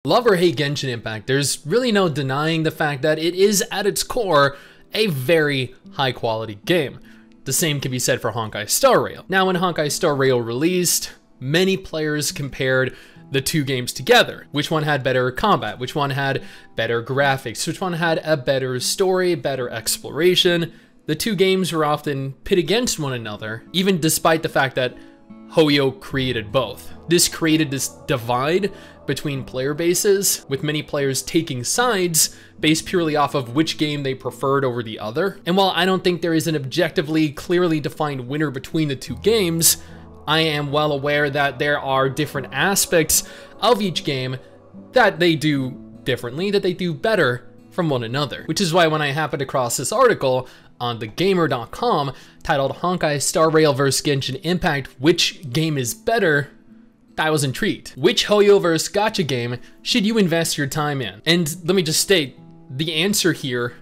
Love or hate Genshin Impact, there's really no denying the fact that it is at its core a very high quality game. The same can be said for Honkai Star Rail. Now when Honkai Star Rail released, many players compared the two games together. Which one had better combat? Which one had better graphics? Which one had a better story, better exploration? The two games were often pit against one another, even despite the fact that Hoyo created both. This created this divide between player bases, with many players taking sides based purely off of which game they preferred over the other. And while I don't think there is an objectively, clearly defined winner between the two games, I am well aware that there are different aspects of each game that they do differently, that they do better from one another. Which is why when I happened across this article on thegamer.com titled Honkai Star Rail vs Genshin Impact, which game is better, I was intrigued. Which Hoyo vs Gacha game should you invest your time in? And let me just state, the answer here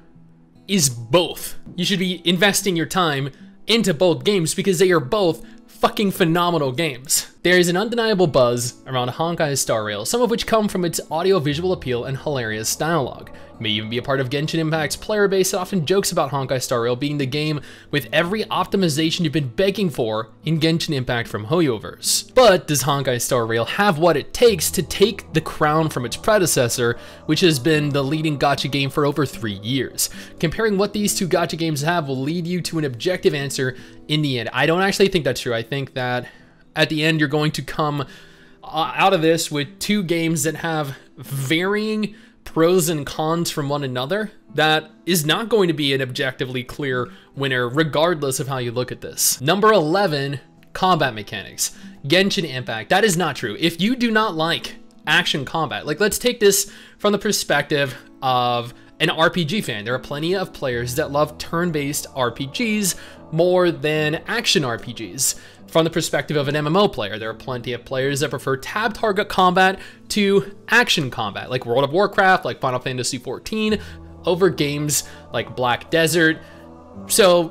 is both. You should be investing your time into both games because they are both fucking phenomenal games. There is an undeniable buzz around Honkai Star Rail, some of which come from its audio-visual appeal and hilarious dialogue. You may even be a part of Genshin Impact's player base that often jokes about Honkai Star Rail being the game with every optimization you've been begging for in Genshin Impact from Hoyoverse. But does Honkai Star Rail have what it takes to take the crown from its predecessor, which has been the leading gacha game for over 3 years? Comparing what these two gacha games have will lead you to an objective answer in the end. I don't actually think that's true. I think that at the end, you're going to come out of this with two games that have varying pros and cons from one another. That is not going to be an objectively clear winner, regardless of how you look at this. Number 11, combat mechanics. Genshin Impact. That is not true. If you do not like action combat, like let's take this from the perspective of an RPG fan. There are plenty of players that love turn-based RPGs more than action RPGs. From the perspective of an MMO player, there are plenty of players that prefer tab target combat to action combat, like World of Warcraft, like Final Fantasy XIV, over games like Black Desert. So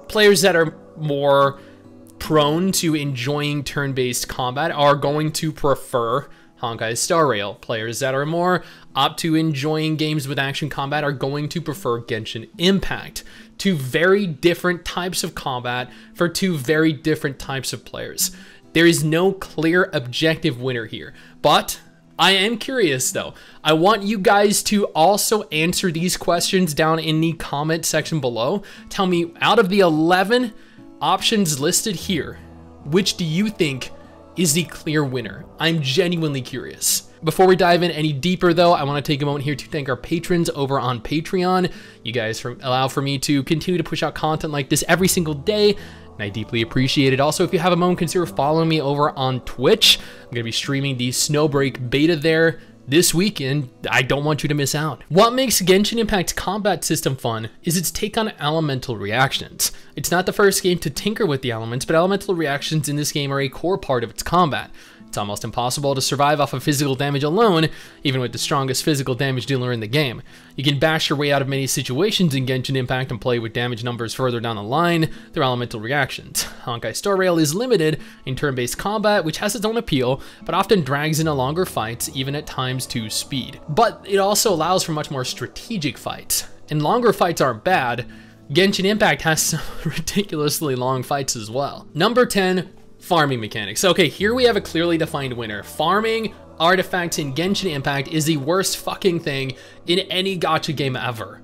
players that are more prone to enjoying turn-based combat are going to prefer Honkai Star Rail. Players that are more up to enjoying games with action combat are going to prefer Genshin Impact. Two very different types of combat for two very different types of players. There is no clear objective winner here, but I am curious though. I want you guys to also answer these questions down in the comment section below. Tell me, out of the 11 options listed here, which do you think is the clear winner? I'm genuinely curious. Before we dive in any deeper though, I want to take a moment here to thank our patrons over on Patreon. You guys allow for me to continue to push out content like this every single day, and I deeply appreciate it. Also, if you have a moment, consider following me over on Twitch. I'm going to be streaming the Snowbreak beta there this weekend. I don't want you to miss out. What makes Genshin Impact's combat system fun is its take on elemental reactions. It's not the first game to tinker with the elements, but elemental reactions in this game are a core part of its combat. It's almost impossible to survive off of physical damage alone, even with the strongest physical damage dealer in the game. You can bash your way out of many situations in Genshin Impact and play with damage numbers further down the line through elemental reactions. Honkai Star Rail is limited in turn-based combat, which has its own appeal, but often drags into longer fights, even at times to speed. But it also allows for much more strategic fights, and longer fights aren't bad. Genshin Impact has some ridiculously long fights as well. Number 10, farming mechanics. Okay, here we have a clearly defined winner. Farming artifacts in Genshin Impact is the worst fucking thing in any gacha game ever.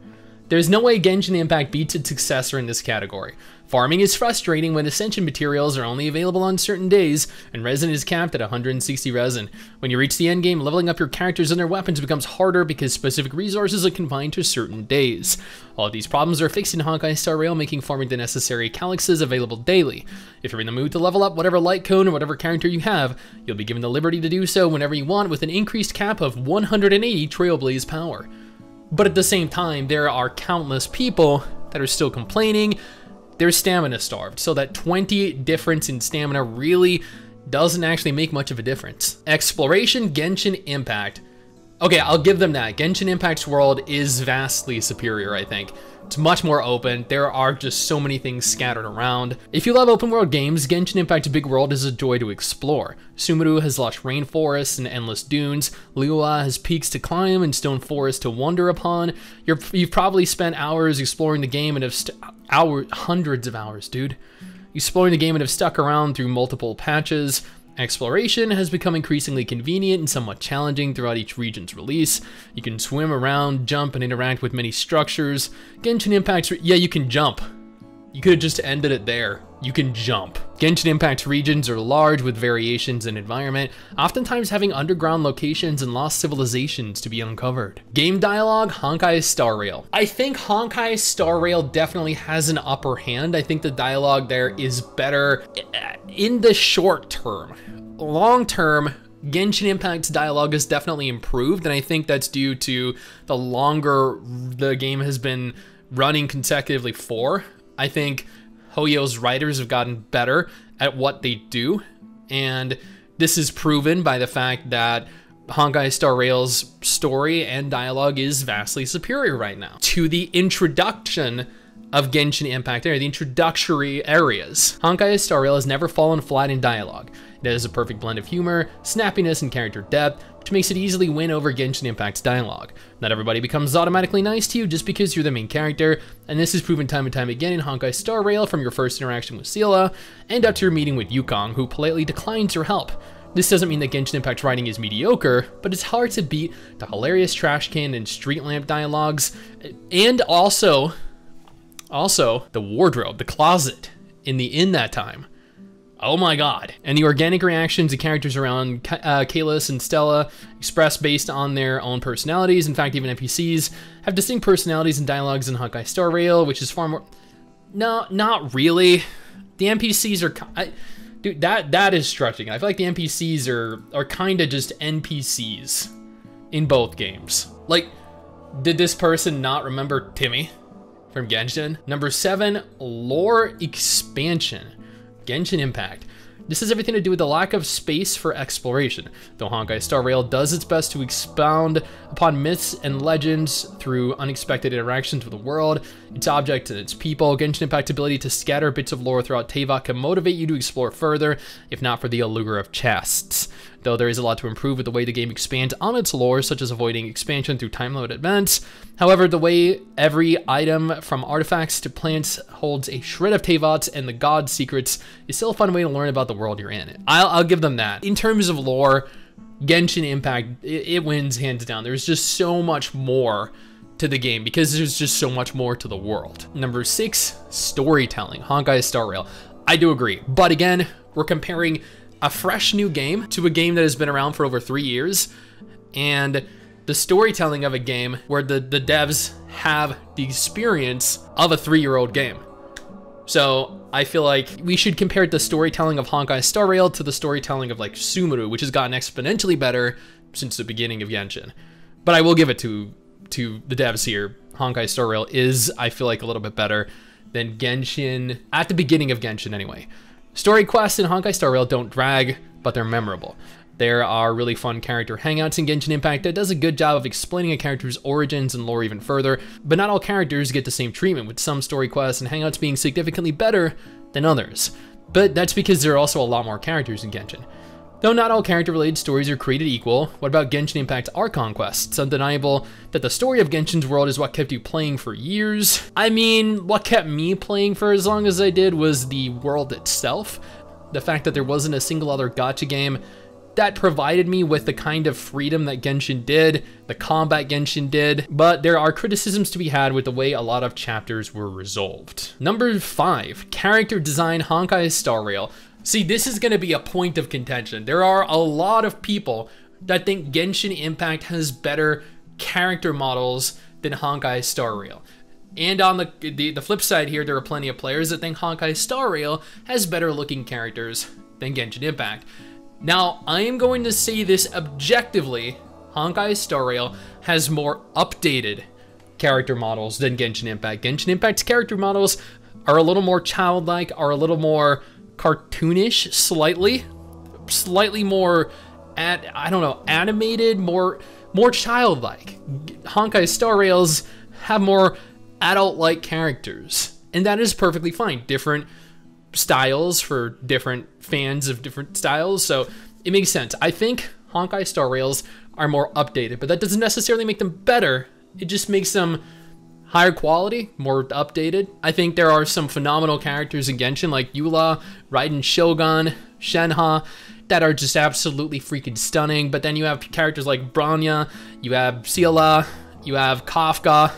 There's no way Genshin Impact beats its successor in this category. Farming is frustrating when ascension materials are only available on certain days, and resin is capped at 160 resin. When you reach the end game, leveling up your characters and their weapons becomes harder because specific resources are confined to certain days. All of these problems are fixed in Honkai Star Rail, making farming the necessary calyxes available daily. If you're in the mood to level up whatever light cone or whatever character you have, you'll be given the liberty to do so whenever you want with an increased cap of 180 Trailblaze power. But at the same time, there are countless people that are still complaining they're stamina starved, so that 20 difference in stamina really doesn't actually make much of a difference. Exploration Genshin Impact Okay, I'll give them that. Genshin Impact's world is vastly superior, I think. It's much more open. There are just so many things scattered around. If you love open world games, Genshin Impact's big world is a joy to explore. Sumeru has lush rainforests and endless dunes. Liyue has peaks to climb and stone forests to wander upon. You've probably spent hours exploring the game and have hundreds of hours, dude. Exploring the game and have stuck around through multiple patches. Exploration has become increasingly convenient and somewhat challenging throughout each region's release. You can swim around, jump, and interact with many structures. Genshin Impact's, yeah, you can jump. You could have just ended it there. You can jump. Genshin Impact's regions are large with variations in environment, oftentimes having underground locations and lost civilizations to be uncovered. Game dialogue, Honkai Star Rail. I think Honkai Star Rail definitely has an upper hand. I think the dialogue there is better in the short term. Long term, Genshin Impact's dialogue is definitely improved, and I think that's due to the longer the game has been running consecutively for. I think Hoyo's writers have gotten better at what they do, and this is proven by the fact that Honkai Star Rail's story and dialogue is vastly superior right now to the introduction of Genshin Impact area, the introductory areas. Honkai Star Rail has never fallen flat in dialogue. It has a perfect blend of humor, snappiness, and character depth, which makes it easily win over Genshin Impact's dialogue. Not everybody becomes automatically nice to you just because you're the main character, and this is proven time and time again in Honkai Star Rail, from your first interaction with Seele, and up to your meeting with Yukong, who politely declines your help. This doesn't mean that Genshin Impact's writing is mediocre, but it's hard to beat the hilarious trash can and street lamp dialogues, and also the wardrobe, the closet in the inn that time. Oh my god. And the organic reactions of characters around Kalis and Stella, expressed based on their own personalities. In fact, even NPCs have distinct personalities and dialogues in Honkai Star Rail, which is far more... No, not really. The NPCs are... Dude, that is stretching. I feel like the NPCs are kind of just NPCs in both games. Like, did this person not remember Timmy from Genshin? Number 7, lore expansion. Genshin Impact. This has everything to do with the lack of space for exploration. Though Honkai Star Rail does its best to expound upon myths and legends through unexpected interactions with the world, its objects and its people, Genshin Impact's ability to scatter bits of lore throughout Teyvat can motivate you to explore further, if not for the allure of chests. Though there is a lot to improve with the way the game expands on its lore, such as avoiding expansion through time-limited events. However, the way every item from artifacts to plants holds a shred of Teyvat's and the god secrets is still a fun way to learn about the world you're in. I'll give them that. In terms of lore, Genshin Impact, it wins hands down. There's just so much more to the game because there's just so much more to the world. Number 6, storytelling, Honkai Star Rail. I do agree, but again, we're comparing a fresh new game to a game that has been around for over 3 years, and the storytelling of a game where the devs have the experience of a 3-year-old game. So I feel like we should compare the storytelling of Honkai Star Rail to the storytelling of like Sumeru, which has gotten exponentially better since the beginning of Genshin. But I will give it to the devs here. Honkai Star Rail is, I feel like, a little bit better than Genshin, at the beginning of Genshin anyway. Story quests in Honkai Star Rail don't drag, but they're memorable. There are really fun character hangouts in Genshin Impact that does a good job of explaining a character's origins and lore even further, but not all characters get the same treatment, with some story quests and hangouts being significantly better than others. But that's because there are also a lot more characters in Genshin. Though not all character-related stories are created equal, what about Genshin Impact's Archon quests? It's undeniable that the story of Genshin's world is what kept you playing for years. I mean, what kept me playing for as long as I did was the world itself. The fact that there wasn't a single other gacha game that provided me with the kind of freedom that Genshin did, the combat Genshin did, but there are criticisms to be had with the way a lot of chapters were resolved. Number 5, character design, Honkai Star Rail. See, this is going to be a point of contention. There are a lot of people that think Genshin Impact has better character models than Honkai Star Rail. And on the flip side here, there are plenty of players that think Honkai Star Rail has better looking characters than Genshin Impact. Now, I am going to say this objectively, Honkai Star Rail has more updated character models than Genshin Impact. Genshin Impact's character models are a little more childlike, are a little more cartoonish, slightly more, I don't know, animated, more more childlike. Honkai Star Rails have more adult-like characters, and that is perfectly fine. Different styles for different fans of different styles, so it makes sense. I think Honkai Star Rails are more updated, but that doesn't necessarily make them better. It just makes them higher quality, more updated. I think there are some phenomenal characters in Genshin like Eula, Raiden Shogun, Shenhe, that are just absolutely freaking stunning. But then you have characters like Bronya, you have Ciela, you have Kafka,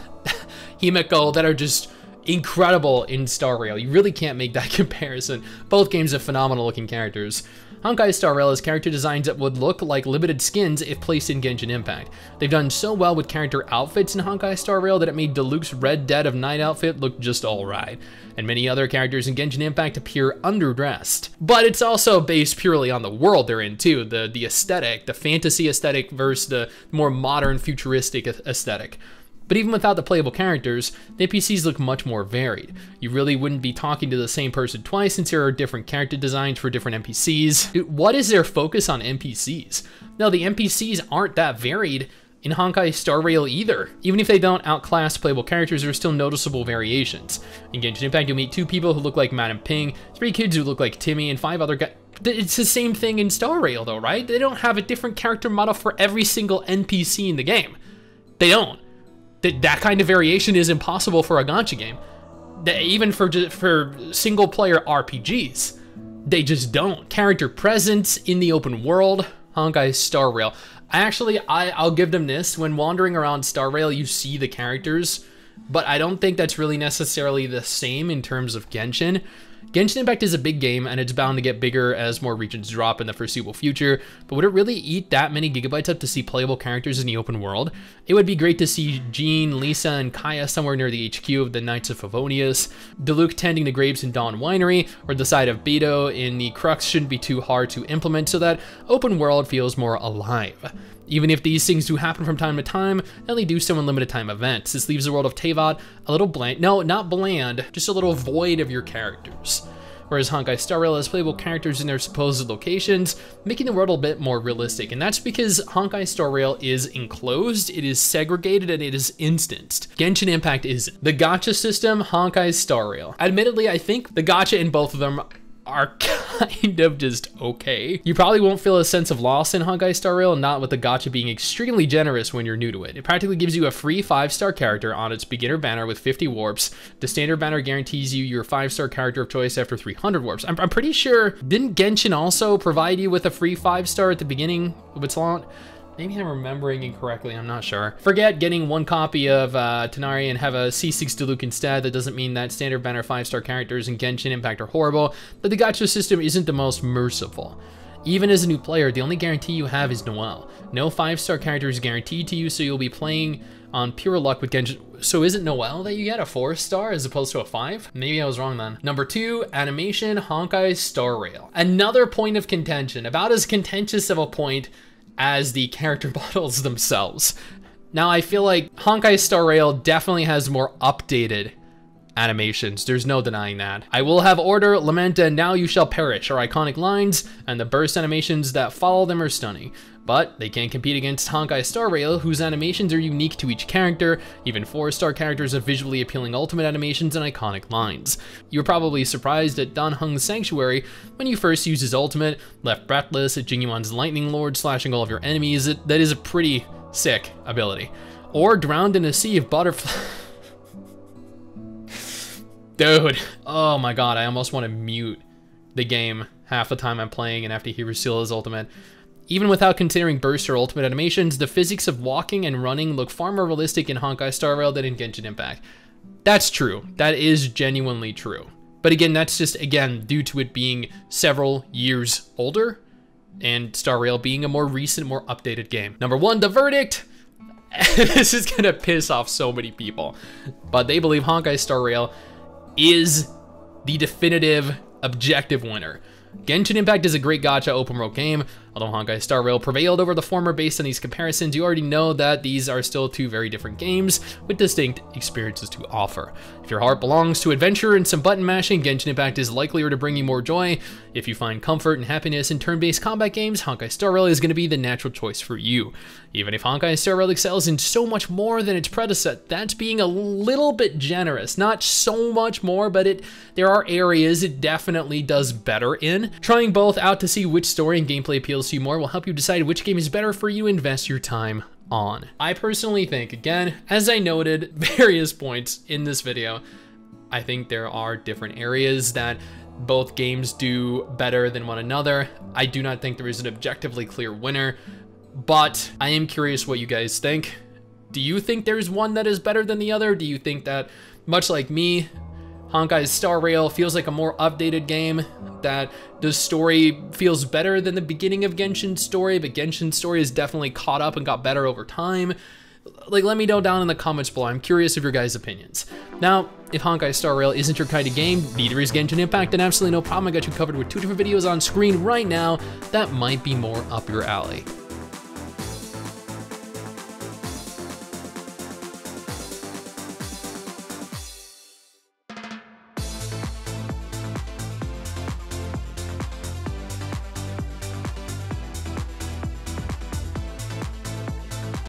Himeko, that are just incredible in Star Rail. You really can't make that comparison. Both games have phenomenal looking characters. Honkai Star Rail has character designs that would look like limited skins if placed in Genshin Impact. They've done so well with character outfits in Honkai Star Rail that it made Diluc's Red Dead of Night outfit look just alright. And many other characters in Genshin Impact appear underdressed. But it's also based purely on the world they're in too, the aesthetic, the fantasy aesthetic versus the more modern futuristic aesthetic. But even without the playable characters, the NPCs look much more varied. You really wouldn't be talking to the same person twice since there are different character designs for different NPCs. What is their focus on NPCs? No, the NPCs aren't that varied in Honkai Star Rail either. Even if they don't outclass playable characters, there are still noticeable variations. In Genshin Impact, you'll meet 2 people who look like Madame Ping, 3 kids who look like Timmy, and 5 other guys. It's the same thing in Star Rail though, right? They don't have a different character model for every single NPC in the game. They don't. That kind of variation is impossible for a gacha game. Even for single player RPGs, they just don't. Character presence in the open world, Honkai Star Rail. I'll give them this. When wandering around Star Rail, you see the characters, but I don't think that's really necessarily the same in terms of Genshin. Genshin Impact is a big game, and it's bound to get bigger as more regions drop in the foreseeable future, but would it really eat that many gigabytes up to see playable characters in the open world? It would be great to see Jean, Lisa, and Kaya somewhere near the HQ of the Knights of Favonius, Diluc tending the grapes in Dawn Winery, or the side of Beto in the Crux shouldn't be too hard to implement so that open world feels more alive. Even if these things do happen from time to time, they only do so in limited time events. This leaves the world of Teyvat a little bland. No, not bland, just a little void of your characters. Whereas Honkai Star Rail has playable characters in their supposed locations, making the world a bit more realistic. And that's because Honkai Star Rail is enclosed, it is segregated, and it is instanced. Genshin Impact isn't. The gacha system, Honkai Star Rail. Admittedly, I think the gacha in both of them are kind of just okay. You probably won't feel a sense of loss in Honkai Star Rail, not with the gacha being extremely generous when you're new to it. It practically gives you a free 5-star character on its beginner banner with 50 warps. The standard banner guarantees you your 5-star character of choice after 300 warps. I'm pretty sure, didn't Genshin also provide you with a free 5-star at the beginning of its launch? Maybe I'm remembering incorrectly, I'm not sure. Forget getting 1 copy of Tanari and have a C6 Diluc instead. That doesn't mean that standard banner 5-star characters in Genshin Impact are horrible, but the gacha system isn't the most merciful. Even as a new player, the only guarantee you have is Noelle. No 5-star character is guaranteed to you, so you'll be playing on pure luck with Genshin. So is it Noelle that you get a 4-star as opposed to a 5? Maybe I was wrong then. Number 2, animation, Honkai Star Rail. Another point of contention, about as contentious of a point as the character models themselves. Now I feel like Honkai Star Rail definitely has more updated animations, there's no denying that. I will have order, lament, and now you shall perish are iconic lines, and the burst animations that follow them are stunning. But they can't compete against Honkai Star Rail, whose animations are unique to each character. Even 4-star characters have visually appealing ultimate animations and iconic lines. You were probably surprised at Dan Heng's Sanctuary when you first used his ultimate, left breathless at Jingyuan's Lightning Lord slashing all of your enemies. That is a pretty sick ability. Or drowned in a sea of butterflies. Dude, oh my god, I almost want to mute the game half the time I'm playing and have to hear Rusila's ultimate. Even without considering burst or ultimate animations, the physics of walking and running look far more realistic in Honkai Star Rail than in Genshin Impact. That's true. That is genuinely true. But again, that's just, again, due to it being several years older and Star Rail being a more recent, more updated game. Number 1, the verdict. This is gonna piss off so many people, but they believe Honkai Star Rail is the definitive objective winner. Genshin Impact is a great gacha open world game. Although Honkai Star Rail prevailed over the former based on these comparisons, you already know that these are still two very different games with distinct experiences to offer. If your heart belongs to adventure and some button mashing, Genshin Impact is likelier to bring you more joy. If you find comfort and happiness in turn-based combat games, Honkai Star Rail is going to be the natural choice for you. Even if Honkai Star Rail excels in so much more than its predecessor, that's being a little bit generous. Not so much more, but there are areas it definitely does better in. Trying both out to see which story and gameplay appeals to you more will help you decide which game is better for you to invest your time on. I personally think, again, as I noted various points in this video, I think there are different areas that both games do better than one another. I do not think there is an objectively clear winner, but I am curious what you guys think. Do you think there's one that is better than the other? Do you think that, much like me, Honkai Star Rail feels like a more updated game, that the story feels better than the beginning of Genshin's story, but Genshin's story is definitely caught up and got better over time? Like, let me know down in the comments below. I'm curious of your guys' opinions. Now, if Honkai Star Rail isn't your kind of game, neither is Genshin Impact, and absolutely no problem. I got you covered with 2 different videos on screen right now that might be more up your alley.